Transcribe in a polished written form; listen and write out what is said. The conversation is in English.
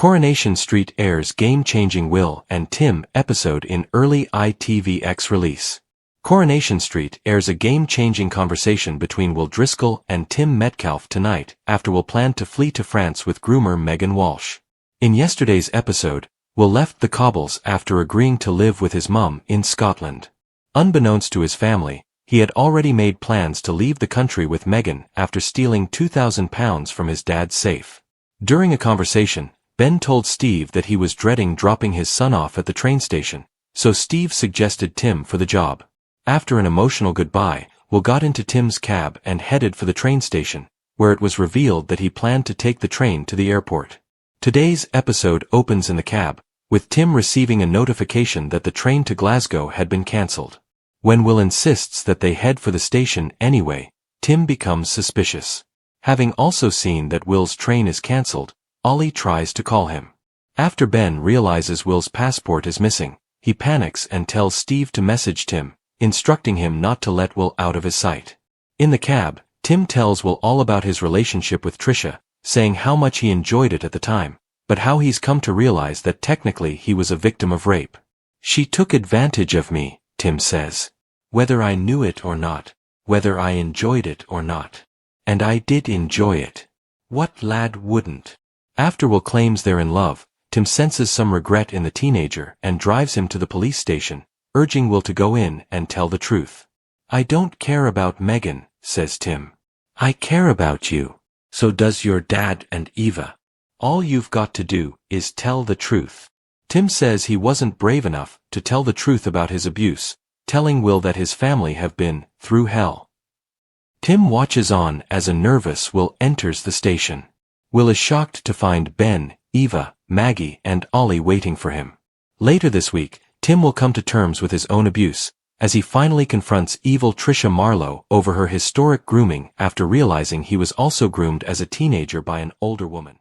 Coronation Street airs game-changing Will and Tim episode in early ITVX release. Coronation Street airs a game-changing conversation between Will Driscoll and Tim Metcalfe tonight after Will planned to flee to France with groomer Megan Walsh. In yesterday's episode, Will left the cobbles after agreeing to live with his mum in Scotland. Unbeknownst to his family, he had already made plans to leave the country with Megan after stealing £2,000 from his dad's safe. During a conversation, Ben told Steve that he was dreading dropping his son off at the train station, so Steve suggested Tim for the job. After an emotional goodbye, Will got into Tim's cab and headed for the train station, where it was revealed that he planned to take the train to the airport. Today's episode opens in the cab, with Tim receiving a notification that the train to Glasgow had been cancelled. When Will insists that they head for the station anyway, Tim becomes suspicious. Having also seen that Will's train is cancelled, Ollie tries to call him. After Ben realizes Will's passport is missing, he panics and tells Steve to message Tim, instructing him not to let Will out of his sight. In the cab, Tim tells Will all about his relationship with Trisha, saying how much he enjoyed it at the time, but how he's come to realize that technically he was a victim of rape. "She took advantage of me," Tim says. "Whether I knew it or not, whether I enjoyed it or not. And I did enjoy it. What lad wouldn't?" After Will claims they're in love, Tim senses some regret in the teenager and drives him to the police station, urging Will to go in and tell the truth. "I don't care about Megan," says Tim. "I care about you. So does your dad and Eva. All you've got to do is tell the truth." Tim says he wasn't brave enough to tell the truth about his abuse, telling Will that his family have been through hell. Tim watches on as a nervous Will enters the station. Will is shocked to find Ben, Eva, Maggie, and Ollie waiting for him. Later this week, Tim will come to terms with his own abuse, as he finally confronts evil Trisha Marlowe over her historic grooming after realizing he was also groomed as a teenager by an older woman.